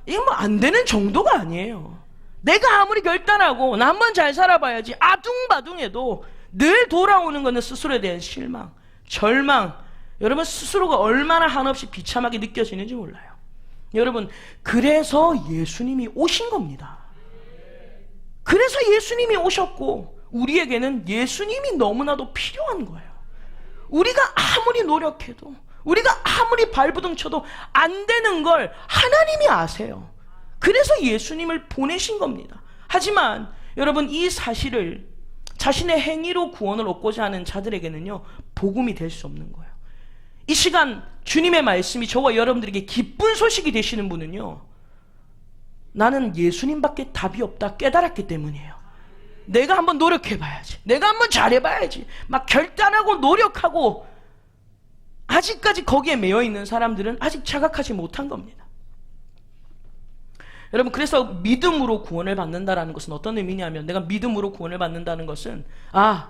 이게 뭐 안 되는 정도가 아니에요. 내가 아무리 결단하고 나만 잘 살아봐야지 아둥바둥해도 늘 돌아오는 것은 스스로에 대한 실망, 절망. 여러분 스스로가 얼마나 한없이 비참하게 느껴지는지 몰라요. 여러분 그래서 예수님이 오신 겁니다. 그래서 예수님이 오셨고 우리에게는 예수님이 너무나도 필요한 거예요. 우리가 아무리 노력해도 우리가 아무리 발버둥 쳐도 안 되는 걸 하나님이 아세요. 그래서 예수님을 보내신 겁니다. 하지만 여러분 이 사실을 자신의 행위로 구원을 얻고자 하는 자들에게는요 복음이 될 수 없는 거예요. 이 시간 주님의 말씀이 저와 여러분들에게 기쁜 소식이 되시는 분은요 나는 예수님밖에 답이 없다 깨달았기 때문이에요. 내가 한번 노력해봐야지, 내가 한번 잘해봐야지 막 결단하고 노력하고 아직까지 거기에 매여있는 사람들은 아직 자각하지 못한 겁니다. 여러분 그래서 믿음으로 구원을 받는다는 것은 어떤 의미냐면, 내가 믿음으로 구원을 받는다는 것은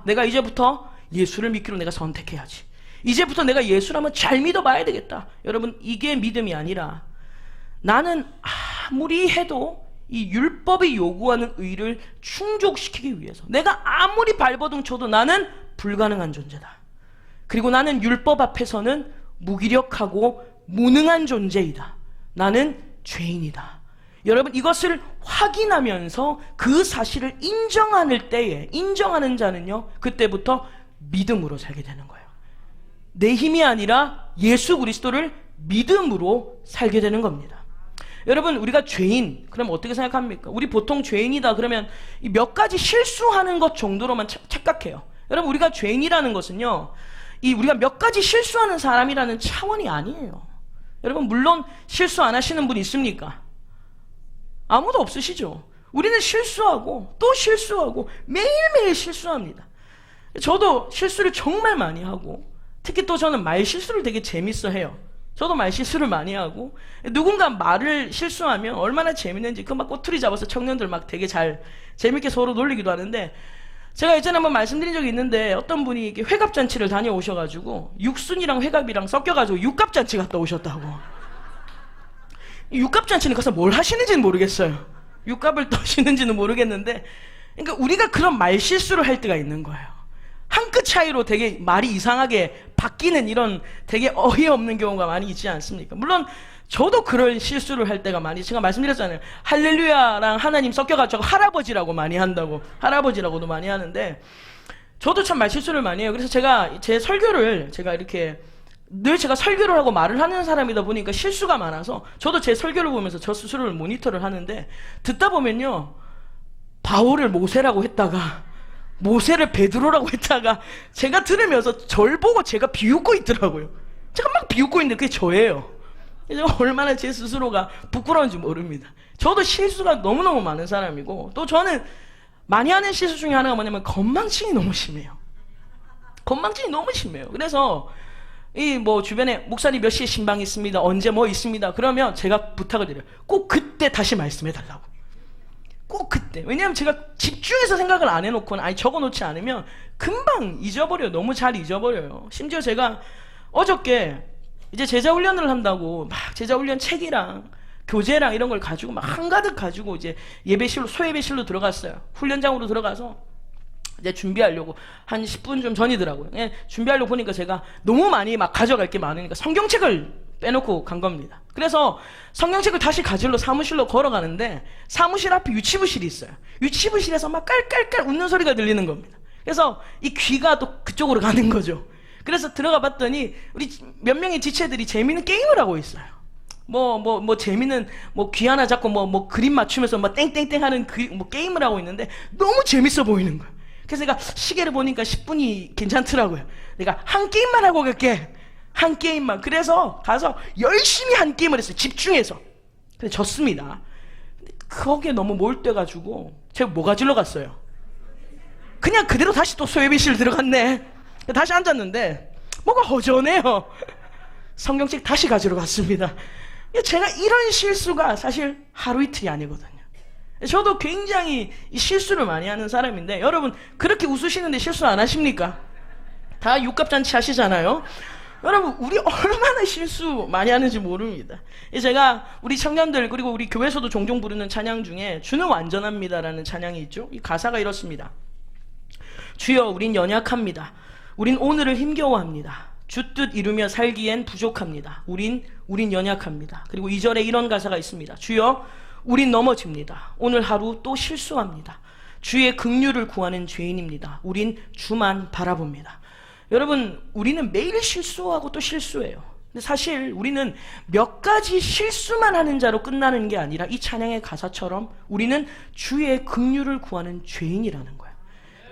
내가 이제부터 예수를 믿기로 내가 선택해야지, 이제부터 내가 예수를 한번 잘 믿어봐야 되겠다. 여러분 이게 믿음이 아니라 나는 아무리 해도 이 율법이 요구하는 의를 충족시키기 위해서 내가 아무리 발버둥 쳐도 나는 불가능한 존재다. 그리고 나는 율법 앞에서는 무기력하고 무능한 존재이다. 나는 죄인이다. 여러분 이것을 확인하면서 그 사실을 인정하는 때에, 인정하는 자는요 그때부터 믿음으로 살게 되는 거예요. 내 힘이 아니라 예수 그리스도를 믿음으로 살게 되는 겁니다. 여러분 우리가 죄인 그럼 어떻게 생각합니까? 우리 보통 죄인이다 그러면 몇 가지 실수하는 것 정도로만 착각해요. 여러분 우리가 죄인이라는 것은요 우리가 몇 가지 실수하는 사람이라는 차원이 아니에요. 여러분 물론 실수 안 하시는 분 있습니까? 아무도 없으시죠. 우리는 실수하고 또 실수하고 매일매일 실수합니다. 저도 실수를 정말 많이 하고, 특히 또 저는 말 실수를 되게 재밌어 해요. 저도 말 실수를 많이 하고, 누군가 말을 실수하면 얼마나 재밌는지 그 막 꼬투리 잡아서 청년들 막 되게 잘 재밌게 서로 놀리기도 하는데, 제가 예전에 한번 말씀드린 적이 있는데 어떤 분이 이렇게 회갑잔치를 다녀오셔가지고 육순이랑 회갑이랑 섞여가지고 육갑잔치 갔다 오셨다고. 육갑잔치는 가서 뭘 하시는지는 모르겠어요. 육갑을 떠시는지는 모르겠는데, 그러니까 우리가 그런 말 실수를 할 때가 있는 거예요. 한 끗 차이로 되게 말이 이상하게 바뀌는 이런 되게 어이없는 경우가 많이 있지 않습니까? 물론 저도 그런 실수를 할 때가 많이, 제가 말씀드렸잖아요. 할렐루야랑 하나님 섞여가지고 할아버지라고 많이 한다고, 할아버지라고도 많이 하는데 저도 참 말 실수를 많이 해요. 그래서 제가 제 설교를 제가 이렇게 늘 제가 설교를 하고 말을 하는 사람이다 보니까 실수가 많아서 저도 제 설교를 보면서 저 스스로를 모니터를 하는데, 듣다 보면요 바울을 모세라고 했다가 모세를 베드로라고 했다가 제가 들으면서 절 보고 제가 비웃고 있더라고요. 제가 막 비웃고 있는데 그게 저예요. 제가 얼마나 제 스스로가 부끄러운지 모릅니다. 저도 실수가 너무너무 많은 사람이고, 또 저는 많이 하는 실수 중에 하나가 뭐냐면 건망증이 너무 심해요. 건망증이 너무 심해요. 그래서 주변에 목사님 몇 시에 신방 있습니다, 언제 뭐 있습니다 그러면 제가 부탁을 드려요. 꼭 그때 다시 말씀해 달라고. 꼭 그때. 왜냐하면 제가 집중해서 생각을 안 해놓거나 적어놓지 않으면 금방 잊어버려요. 너무 잘 잊어버려요. 심지어 제가 어저께 이제 제자훈련을 한다고 막 제자훈련 책이랑 교재랑 이런 걸 가지고 막 한가득 가지고 이제 예배실로, 소예배실로 들어갔어요. 훈련장으로 들어가서 이제 준비하려고 한 10분 좀 전이더라고요. 준비하려고 보니까 제가 너무 많이 막 가져갈 게 많으니까 성경책을 빼놓고 간 겁니다. 그래서 성경책을 다시 가지러 사무실로 걸어가는데 사무실 앞에 유치부실이 있어요. 유치부실에서 막 깔깔깔 웃는 소리가 들리는 겁니다. 그래서 이 귀가 또 그쪽으로 가는 거죠. 그래서 들어가 봤더니 우리 몇 명의 지체들이 재미있는 게임을 하고 있어요. 재미있는 귀 하나 잡고 그림 맞추면서 땡땡땡 하는 게임을 하고 있는데 너무 재밌어 보이는 거예요. 그래서 내가 시계를 보니까 10분이 괜찮더라고요. 내가 한 게임만 하고 갈게. 한 게임만. 그래서 가서 열심히 한 게임을 했어요. 집중해서. 근데 졌습니다. 근데 거기에 너무 몰두해가지고 제가 뭐 가지러 갔어요? 그냥 그대로 다시 또 소예배실 들어갔네. 다시 앉았는데 뭐가 허전해요. 성경책 다시 가지러 갔습니다. 제가 이런 실수가 사실 하루 이틀이 아니거든요. 저도 굉장히 실수를 많이 하는 사람인데, 여러분 그렇게 웃으시는데 실수 안 하십니까? 다 육갑잔치 하시잖아요. 여러분, 우리 얼마나 실수 많이 하는지 모릅니다. 제가 우리 청년들 그리고 우리 교회에서도 종종 부르는 찬양 중에 주는 완전합니다라는 찬양이 있죠. 이 가사가 이렇습니다. 주여 우린 연약합니다. 우린 오늘을 힘겨워합니다. 주 뜻 이루며 살기엔 부족합니다. 우린 연약합니다. 그리고 2절에 이런 가사가 있습니다. 주여 우린 넘어집니다. 오늘 하루 또 실수합니다. 주의 긍휼을 구하는 죄인입니다. 우린 주만 바라봅니다. 여러분, 우리는 매일 실수하고 또 실수해요. 근데 사실 우리는 몇 가지 실수만 하는 자로 끝나는 게 아니라 이 찬양의 가사처럼 우리는 주의 긍휼을 구하는 죄인이라는 거예요.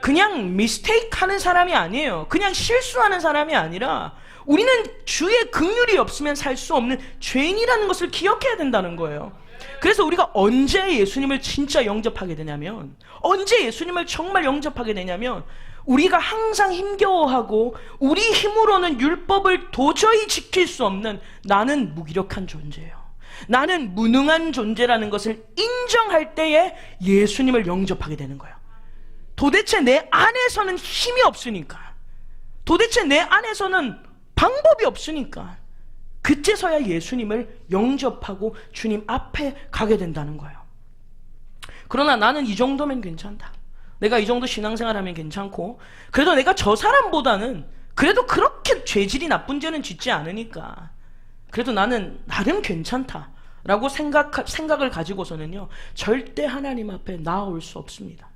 그냥 미스테이크 하는 사람이 아니에요. 그냥 실수하는 사람이 아니라 우리는 주의 긍휼이 없으면 살 수 없는 죄인이라는 것을 기억해야 된다는 거예요. 그래서 우리가 언제 예수님을 진짜 영접하게 되냐면, 언제 예수님을 정말 영접하게 되냐면, 우리가 항상 힘겨워하고 우리 힘으로는 율법을 도저히 지킬 수 없는 나는 무기력한 존재예요. 나는 무능한 존재라는 것을 인정할 때에 예수님을 영접하게 되는 거예요. 도대체 내 안에서는 힘이 없으니까, 도대체 내 안에서는 방법이 없으니까 그제서야 예수님을 영접하고 주님 앞에 가게 된다는 거예요. 그러나 나는 이 정도면 괜찮다. 내가 이 정도 신앙생활하면 괜찮고, 그래도 내가 저 사람보다는 그래도 그렇게 죄질이 나쁜 죄는 짓지 않으니까 그래도 나는 나름 괜찮다라고 생각을 가지고서는요, 절대 하나님 앞에 나아올 수 없습니다.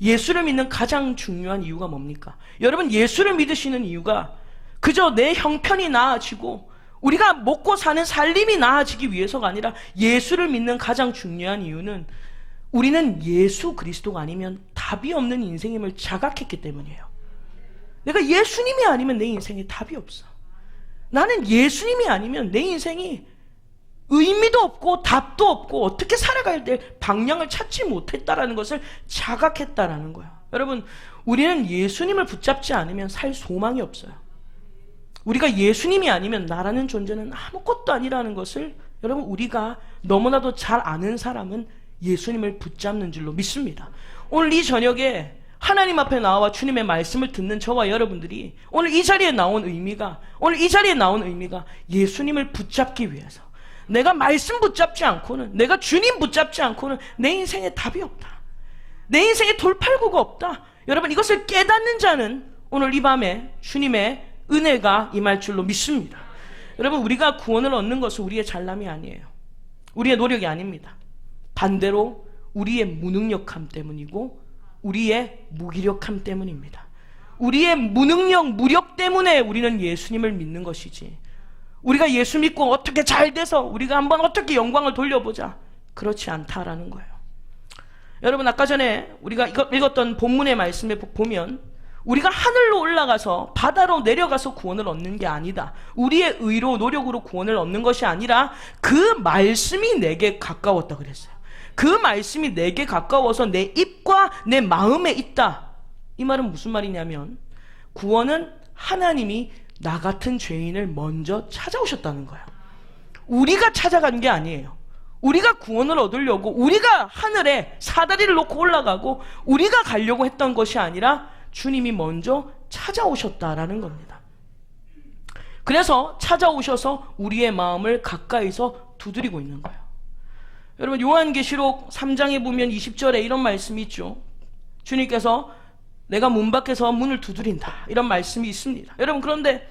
예수를 믿는 가장 중요한 이유가 뭡니까? 여러분, 예수를 믿으시는 이유가 그저 내 형편이 나아지고 우리가 먹고 사는 살림이 나아지기 위해서가 아니라, 예수를 믿는 가장 중요한 이유는 우리는 예수 그리스도가 아니면 답이 없는 인생임을 자각했기 때문이에요. 내가 예수님이 아니면 내 인생에 답이 없어. 나는 예수님이 아니면 내 인생이 의미도 없고 답도 없고 어떻게 살아가야 될 방향을 찾지 못했다라는 것을 자각했다라는 거예요. 여러분, 우리는 예수님을 붙잡지 않으면 살 소망이 없어요. 우리가 예수님이 아니면 나라는 존재는 아무것도 아니라는 것을 여러분, 우리가 너무나도 잘 아는 사람은 예수님을 붙잡는 줄로 믿습니다. 오늘 이 저녁에 하나님 앞에 나와 주님의 말씀을 듣는 저와 여러분들이 오늘 이 자리에 나온 의미가 예수님을 붙잡기 위해서, 내가 말씀 붙잡지 않고는, 내가 주님 붙잡지 않고는 내 인생에 답이 없다, 내 인생에 돌팔구가 없다. 여러분, 이것을 깨닫는 자는 오늘 이 밤에 주님의 은혜가 임할 줄로 믿습니다. 여러분, 우리가 구원을 얻는 것은 우리의 잘남이 아니에요. 우리의 노력이 아닙니다. 반대로 우리의 무능력함 때문이고 우리의 무기력함 때문입니다. 우리의 무능력, 무력 때문에 우리는 예수님을 믿는 것이지, 우리가 예수 믿고 어떻게 잘 돼서 우리가 한번 어떻게 영광을 돌려보자, 그렇지 않다라는 거예요. 여러분, 아까 전에 우리가 읽었던 본문의 말씀에 보면 우리가 하늘로 올라가서 바다로 내려가서 구원을 얻는 게 아니다, 우리의 의로 노력으로 구원을 얻는 것이 아니라 그 말씀이 내게 가까웠다 그랬어요. 그 말씀이 내게 가까워서 내 입과 내 마음에 있다. 이 말은 무슨 말이냐면, 구원은 하나님이 나 같은 죄인을 먼저 찾아오셨다는 거예요. 우리가 찾아간 게 아니에요. 우리가 구원을 얻으려고 우리가 하늘에 사다리를 놓고 올라가고 우리가 가려고 했던 것이 아니라 주님이 먼저 찾아오셨다라는 겁니다. 그래서 찾아오셔서 우리의 마음을 가까이서 두드리고 있는 거예요. 여러분, 요한계시록 3장에 보면 20절에 이런 말씀이 있죠. 주님께서 내가 문 밖에서 문을 두드린다, 이런 말씀이 있습니다. 여러분, 그런데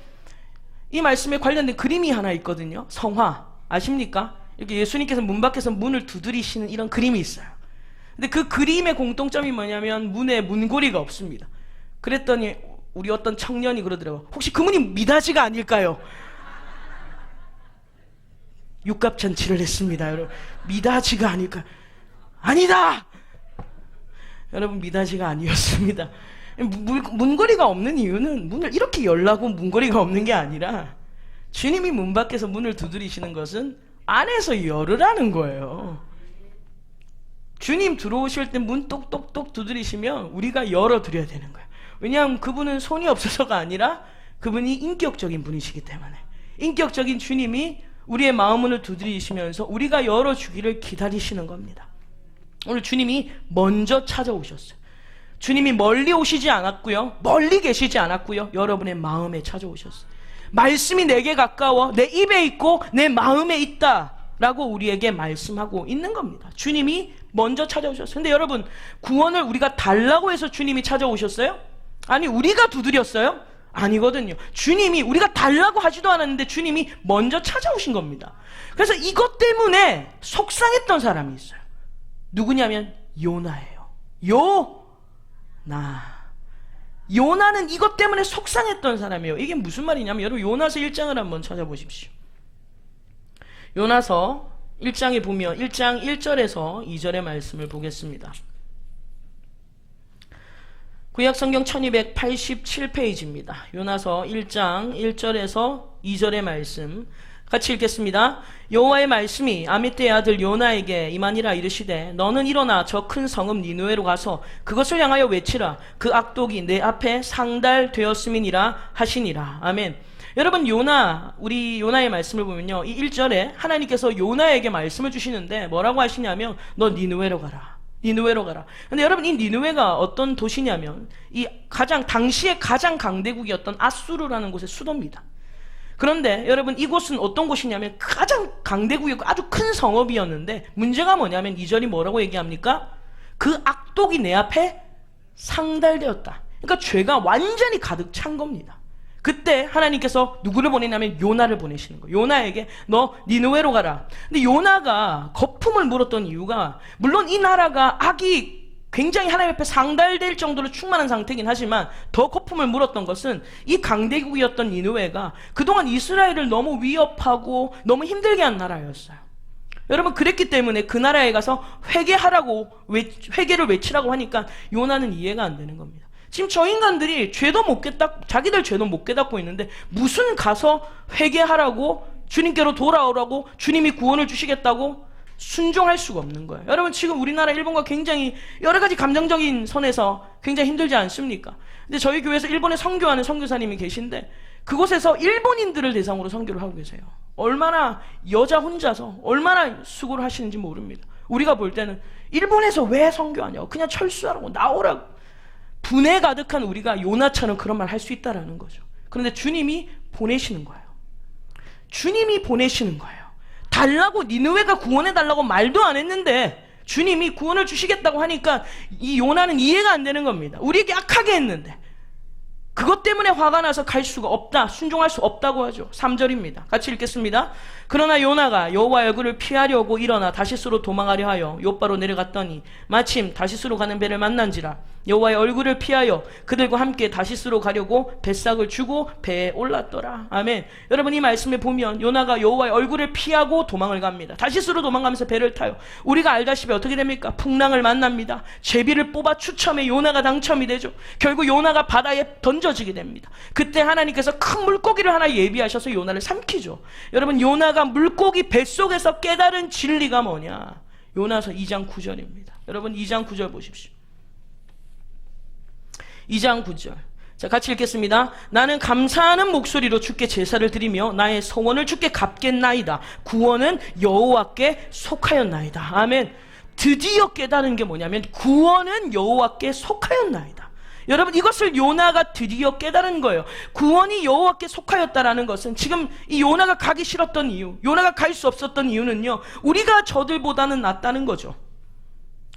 이 말씀에 관련된 그림이 하나 있거든요. 성화 아십니까? 이렇게 예수님께서 문 밖에서 문을 두드리시는 이런 그림이 있어요. 근데 그 그림의 공통점이 뭐냐면 문에 문고리가 없습니다. 그랬더니 우리 어떤 청년이 그러더라고요. 혹시 그 문이 미닫이가 아닐까요? 육갑잔치를 했습니다. 여러분, 미닫이가 아닐까? 아니다! 여러분, 미닫이가 아니었습니다. 문고리가 없는 이유는 문을 이렇게 열라고 문고리가 없는 게 아니라, 주님이 문 밖에서 문을 두드리시는 것은 안에서 열으라는 거예요. 주님 들어오실 때 문 똑똑똑 두드리시면 우리가 열어드려야 되는 거예요. 왜냐하면 그분은 손이 없어서가 아니라 그분이 인격적인 분이시기 때문에, 인격적인 주님이 우리의 마음문을 두드리시면서 우리가 열어주기를 기다리시는 겁니다. 오늘 주님이 먼저 찾아오셨어요. 주님이 멀리 오시지 않았고요, 멀리 계시지 않았고요, 여러분의 마음에 찾아오셨어요. 말씀이 내게 가까워 내 입에 있고 내 마음에 있다라고 우리에게 말씀하고 있는 겁니다. 주님이 먼저 찾아오셨어요. 근데 여러분, 구원을 우리가 달라고 해서 주님이 찾아오셨어요? 아니, 우리가 두드렸어요? 아니거든요. 주님이, 우리가 달라고 하지도 않았는데 주님이 먼저 찾아오신 겁니다. 그래서 이것 때문에 속상했던 사람이 있어요. 누구냐면 요나예요. 요나는 이것 때문에 속상했던 사람이에요. 이게 무슨 말이냐면, 여러분 요나서 1장을 한번 찾아보십시오. 요나서 1장에 보면 1장 1절에서 2절의 말씀을 보겠습니다. 구약성경 1287페이지입니다. 요나서 1장 1절에서 2절의 말씀 같이 읽겠습니다. 여호와의 말씀이 아미떼의 아들 요나에게 임하니라 이르시되 너는 일어나 저 큰 성읍 니느웨로 가서 그것을 향하여 외치라. 그 악독이 내 앞에 상달되었음이니라 하시니라. 아멘. 여러분, 우리 요나의 말씀을 보면요, 이 1절에 하나님께서 요나에게 말씀을 주시는데 뭐라고 하시냐면 너 니느웨로 가라. 니느웨로 가라. 근데 여러분, 이 니느웨가 어떤 도시냐면 당시에 가장 강대국이었던 아수르라는 곳의 수도입니다. 그런데 여러분, 이곳은 어떤 곳이냐면 가장 강대국이고 아주 큰 성읍이었는데 문제가 뭐냐면 2절이 뭐라고 얘기합니까? 그 악독이 내 앞에 상달되었다. 그러니까 죄가 완전히 가득 찬 겁니다. 그때 하나님께서 누구를 보내냐면 요나를 보내시는 거예요. 요나에게 너 니느웨로 가라. 근데 요나가 거품을 물었던 이유가, 물론 이 나라가 악이 굉장히 하나님 앞에 상달될 정도로 충만한 상태이긴 하지만 더 거품을 물었던 것은 이 강대국이었던 니느웨가 그동안 이스라엘을 너무 위협하고 너무 힘들게 한 나라였어요. 여러분, 그랬기 때문에 그 나라에 가서 회개를 외치라고 하니까 요나는 이해가 안 되는 겁니다. 지금 저 인간들이 자기들 죄도 못 깨닫고 있는데 무슨 가서 회개하라고, 주님께로 돌아오라고, 주님이 구원을 주시겠다고 순종할 수가 없는 거예요. 여러분, 지금 우리나라 일본과 굉장히 여러 가지 감정적인 선에서 굉장히 힘들지 않습니까? 근데 저희 교회에서 일본에 선교하는 선교사님이 계신데 그곳에서 일본인들을 대상으로 선교를 하고 계세요. 얼마나 여자 혼자서 얼마나 수고를 하시는지 모릅니다. 우리가 볼 때는 일본에서 왜 선교하냐고, 그냥 철수하라고, 나오라고. 분에 가득한 우리가 요나처럼 그런 말 할 수 있다라는 거죠. 그런데 주님이 보내시는 거예요. 주님이 보내시는 거예요. 달라고, 니느웨가 구원해달라고 말도 안 했는데 주님이 구원을 주시겠다고 하니까 이 요나는 이해가 안 되는 겁니다. 우리에게 악하게 했는데 그것 때문에 화가 나서 갈 수가 없다, 순종할 수 없다고 하죠. 3절입니다. 같이 읽겠습니다. 그러나 요나가 여호와의 얼굴을 피하려고 일어나 다시스로 도망하려 하여 욥바로 내려갔더니 마침 다시스로 가는 배를 만난지라. 여호와의 얼굴을 피하여 그들과 함께 다시스로 가려고 뱃삭을 주고 배에 올랐더라. 아멘. 여러분, 이 말씀에 보면 요나가 여호와의 얼굴을 피하고 도망을 갑니다. 다시스로 도망가면서 배를 타요. 우리가 알다시피 어떻게 됩니까? 풍랑을 만납니다. 제비를 뽑아 추첨해 요나가 당첨이 되죠. 결국 요나가 바다에 던져지게 됩니다. 그때 하나님께서 큰 물고기를 하나 예비하셔서 요나를 삼키죠. 여러분, 요나가 물고기 뱃속에서 깨달은 진리가 뭐냐? 요나서 2장 9절입니다. 여러분, 2장 9절 보십시오. 2장 9절. 자, 같이 읽겠습니다. 나는 감사하는 목소리로 주께 제사를 드리며 나의 소원을 주께 갚겠나이다. 구원은 여호와께 속하였나이다. 아멘. 드디어 깨달은 게 뭐냐면 구원은 여호와께 속하였나이다. 여러분, 이것을 요나가 드디어 깨달은 거예요. 구원이 여호와께 속하였다라는 것은, 지금 이 요나가 가기 싫었던 이유, 요나가 갈 수 없었던 이유는요, 우리가 저들보다는 낫다는 거죠.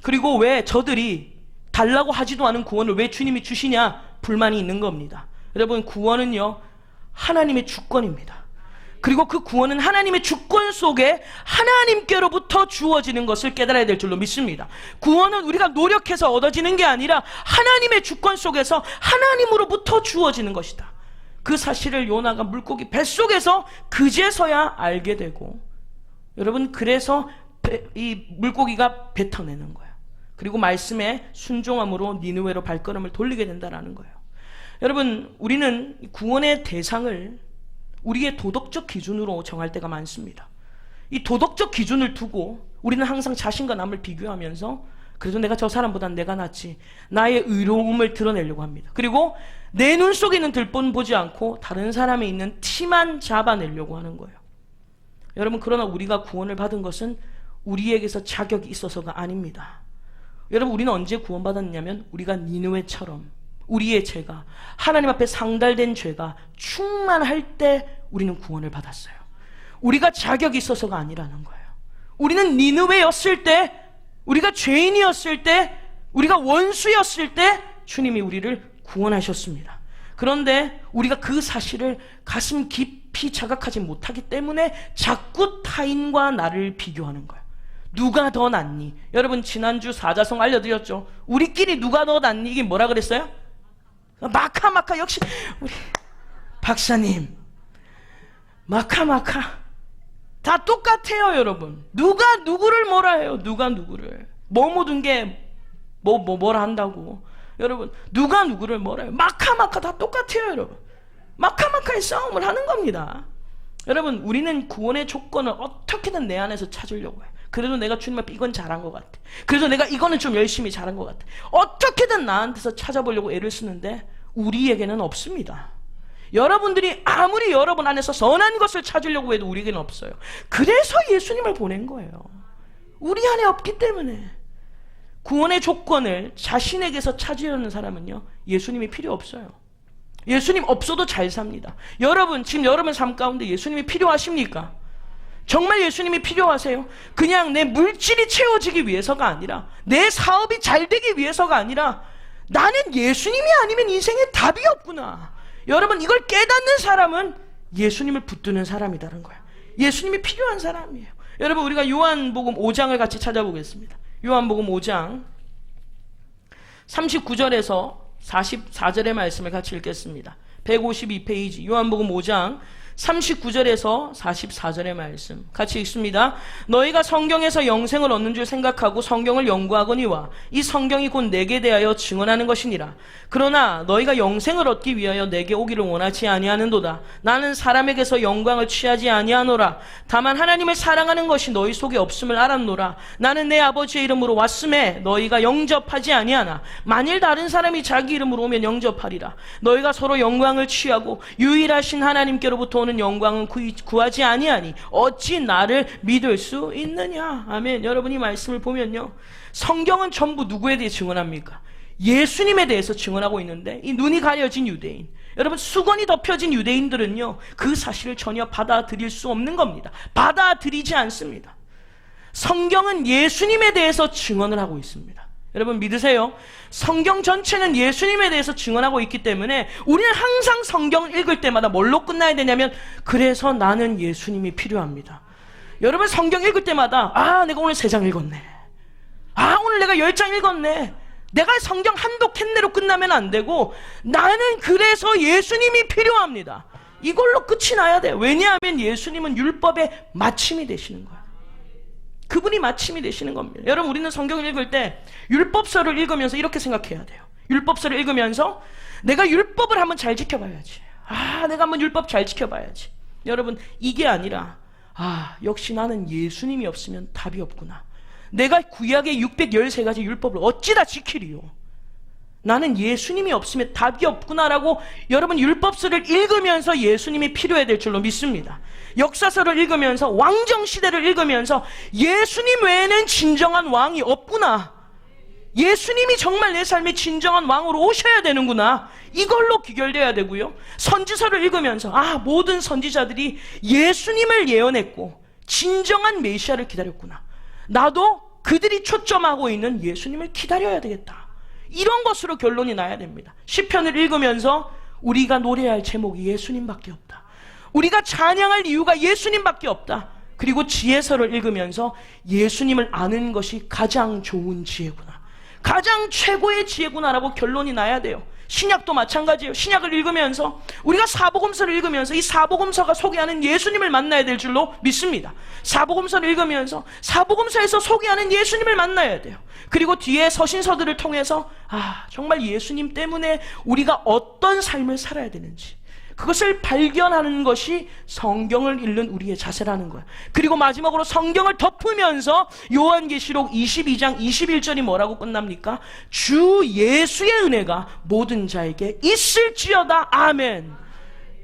그리고 왜 저들이 달라고 하지도 않은 구원을 왜 주님이 주시냐, 불만이 있는 겁니다. 여러분, 구원은요 하나님의 주권입니다. 그리고 그 구원은 하나님의 주권 속에 하나님께로부터 주어지는 것을 깨달아야 될 줄로 믿습니다. 구원은 우리가 노력해서 얻어지는 게 아니라 하나님의 주권 속에서 하나님으로부터 주어지는 것이다. 그 사실을 요나가 물고기 뱃속에서 그제서야 알게 되고, 여러분, 그래서 이 물고기가 뱉어내는 거예요. 그리고 말씀에 순종함으로 니느웨로 발걸음을 돌리게 된다는 거예요. 여러분, 우리는 구원의 대상을 우리의 도덕적 기준으로 정할 때가 많습니다. 이 도덕적 기준을 두고 우리는 항상 자신과 남을 비교하면서 그래도 내가 저 사람보단 내가 낫지, 나의 의로움을 드러내려고 합니다. 그리고 내 눈 속에 있는 들본 보지 않고 다른 사람에 있는 티만 잡아내려고 하는 거예요. 여러분, 그러나 우리가 구원을 받은 것은 우리에게서 자격이 있어서가 아닙니다. 여러분, 우리는 언제 구원받았냐면 우리가 니느웨처럼 우리의 죄가, 하나님 앞에 상달된 죄가 충만할 때 우리는 구원을 받았어요. 우리가 자격이 있어서가 아니라는 거예요. 우리는 니느웨였을 때, 우리가 죄인이었을 때, 우리가 원수였을 때 주님이 우리를 구원하셨습니다. 그런데 우리가 그 사실을 가슴 깊이 자각하지 못하기 때문에 자꾸 타인과 나를 비교하는 거예요. 누가 더 낫니? 여러분 지난주 사자성 알려드렸죠? 우리끼리 누가 더 낫니? 이게 뭐라 그랬어요? 마카 역시 우리 박사님 마카 다 똑같아요. 여러분 누가 누구를 뭐라 해요? 누가 누구를 뭐 모든 게 뭐라 한다고. 여러분 누가 누구를 뭐라 해요? 마카 다 똑같아요. 여러분 마카의 싸움을 하는 겁니다. 여러분 우리는 구원의 조건을 어떻게든 내 안에서 찾으려고 해요. 그래도 내가 주님 앞에 이건 잘한 것 같아. 그래도 내가 이거는 좀 열심히 잘한 것 같아. 어떻게든 나한테서 찾아보려고 애를 쓰는데 우리에게는 없습니다. 여러분들이 아무리 여러분 안에서 선한 것을 찾으려고 해도 우리에게는 없어요. 그래서 예수님을 보낸 거예요. 우리 안에 없기 때문에. 구원의 조건을 자신에게서 찾으려는 사람은요, 예수님이 필요 없어요. 예수님 없어도 잘 삽니다. 여러분 지금 여러분 삶 가운데 예수님이 필요하십니까? 정말 예수님이 필요하세요? 그냥 내 물질이 채워지기 위해서가 아니라, 내 사업이 잘 되기 위해서가 아니라, 나는 예수님이 아니면 인생에 답이 없구나. 여러분 이걸 깨닫는 사람은 예수님을 붙드는 사람이라는 거예요. 예수님이 필요한 사람이에요. 여러분 우리가 요한복음 5장을 같이 찾아보겠습니다. 요한복음 5장 39절에서 44절의 말씀을 같이 읽겠습니다. 152페이지 요한복음 5장 39절에서 44절의 말씀 같이 읽습니다. 너희가 성경에서 영생을 얻는 줄 생각하고 성경을 연구하거니와 이 성경이 곧 내게 대하여 증언하는 것이니라. 그러나 너희가 영생을 얻기 위하여 내게 오기를 원하지 아니하는도다. 나는 사람에게서 영광을 취하지 아니하노라. 다만 하나님을 사랑하는 것이 너희 속에 없음을 알았노라. 나는 내 아버지의 이름으로 왔음에 너희가 영접하지 아니하나 만일 다른 사람이 자기 이름으로 오면 영접하리라. 너희가 서로 영광을 취하고 유일하신 하나님께로부터 오는 영광은 구하지 아니하니 어찌 나를 믿을 수 있느냐. 아멘. 여러분 이 말씀을 보면요, 성경은 전부 누구에 대해 증언합니까? 예수님에 대해서 증언하고 있는데, 이 눈이 가려진 유대인, 여러분 수건이 덮여진 유대인들은요 그 사실을 전혀 받아들일 수 없는 겁니다. 받아들이지 않습니다. 성경은 예수님에 대해서 증언을 하고 있습니다. 여러분 믿으세요? 성경 전체는 예수님에 대해서 증언하고 있기 때문에 우리는 항상 성경을 읽을 때마다 뭘로 끝나야 되냐면, 그래서 나는 예수님이 필요합니다. 여러분 성경 읽을 때마다 내가 오늘 3장 읽었네, 오늘 내가 10장 읽었네, 내가 성경 한독 캔내로 끝나면 안 되고, 나는 그래서 예수님이 필요합니다. 이걸로 끝이 나야 돼요. 왜냐하면 예수님은 율법의 마침이 되시는 거예요. 그분이 마침이 되시는 겁니다. 여러분 우리는 성경을 읽을 때 율법서를 읽으면서 이렇게 생각해야 돼요. 율법서를 읽으면서 내가 율법을 한번 잘 지켜봐야지. 내가 한번 율법 잘 지켜봐야지. 여러분 이게 아니라 역시 나는 예수님이 없으면 답이 없구나. 내가 구약의 613가지 율법을 어찌 다 지키리요. 나는 예수님이 없으면 답이 없구나라고 여러분 율법서를 읽으면서 예수님이 필요해야 될 줄로 믿습니다. 역사서를 읽으면서, 왕정시대를 읽으면서 예수님 외에는 진정한 왕이 없구나, 예수님이 정말 내 삶의 진정한 왕으로 오셔야 되는구나, 이걸로 귀결되어야 되고요. 선지서를 읽으면서 모든 선지자들이 예수님을 예언했고 진정한 메시아를 기다렸구나, 나도 그들이 초점하고 있는 예수님을 기다려야 되겠다, 이런 것으로 결론이 나야 됩니다. 시편을 읽으면서 우리가 노래해야 할 제목이 예수님밖에 없다, 우리가 찬양할 이유가 예수님밖에 없다. 그리고 지혜서를 읽으면서 예수님을 아는 것이 가장 좋은 지혜구나, 가장 최고의 지혜구나라고 결론이 나야 돼요. 신약도 마찬가지예요. 신약을 읽으면서 우리가 사복음서를 읽으면서 이 사복음서가 소개하는 예수님을 만나야 될 줄로 믿습니다. 사복음서를 읽으면서 사복음서에서 소개하는 예수님을 만나야 돼요. 그리고 뒤에 서신서들을 통해서 정말 예수님 때문에 우리가 어떤 삶을 살아야 되는지, 그것을 발견하는 것이 성경을 읽는 우리의 자세라는 거예요. 그리고 마지막으로 성경을 덮으면서 요한계시록 22장 21절이 뭐라고 끝납니까? 주 예수의 은혜가 모든 자에게 있을지어다. 아멘.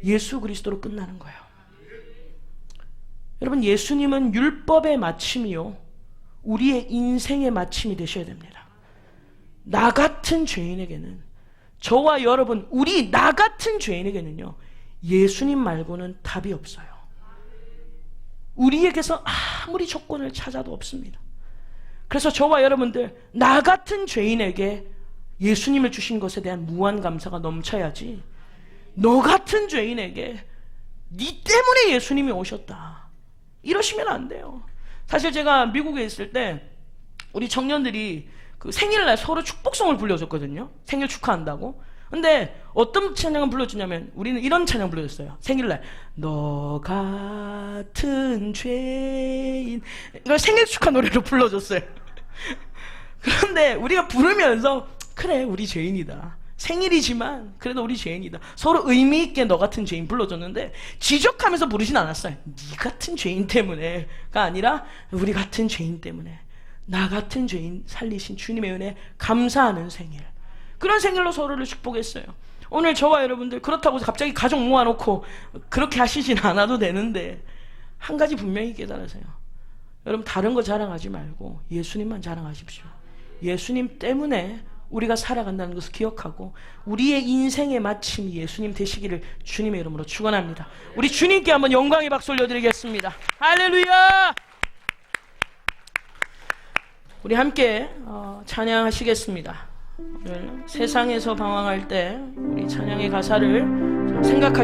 예수 그리스도로 끝나는 거예요. 여러분 예수님은 율법의 마침이요, 우리의 인생의 마침이 되셔야 됩니다. 나 같은 죄인에게는 저와 여러분, 나 같은 죄인에게는요, 예수님 말고는 답이 없어요. 우리에게서 아무리 조건을 찾아도 없습니다. 그래서 저와 여러분들, 나 같은 죄인에게 예수님을 주신 것에 대한 무한 감사가 넘쳐야지, 너 같은 죄인에게 네 때문에 예수님이 오셨다 이러시면 안 돼요. 사실 제가 미국에 있을 때 우리 청년들이 그 생일날 서로 축복송을 불러줬거든요. 생일 축하한다고. 근데 어떤 찬양을 불러주냐면 우리는 이런 찬양 불러줬어요. 생일날 너 같은 죄인, 이걸 생일 축하 노래로 불러줬어요. 그런데 우리가 부르면서 그래 우리 죄인이다, 생일이지만 그래도 우리 죄인이다, 서로 의미 있게 너 같은 죄인 불러줬는데 지적하면서 부르진 않았어요. 네 같은 죄인 때문에가 아니라 우리 같은 죄인 때문에 나 같은 죄인 살리신 주님의 은혜 감사하는 생일, 그런 생일로 서로를 축복했어요. 오늘 저와 여러분들 그렇다고 갑자기 가족 모아놓고 그렇게 하시진 않아도 되는데 한 가지 분명히 깨달으세요. 여러분, 다른 거 자랑하지 말고 예수님만 자랑하십시오. 예수님 때문에 우리가 살아간다는 것을 기억하고 우리의 인생의 마침이 예수님 되시기를 주님의 이름으로 축원합니다. 우리 주님께 한번 영광의 박수 올려드리겠습니다. 할렐루야. 우리 함께 찬양하시겠습니다. 오늘 세상에서 방황할 때 우리 찬양의 가사를 생각하시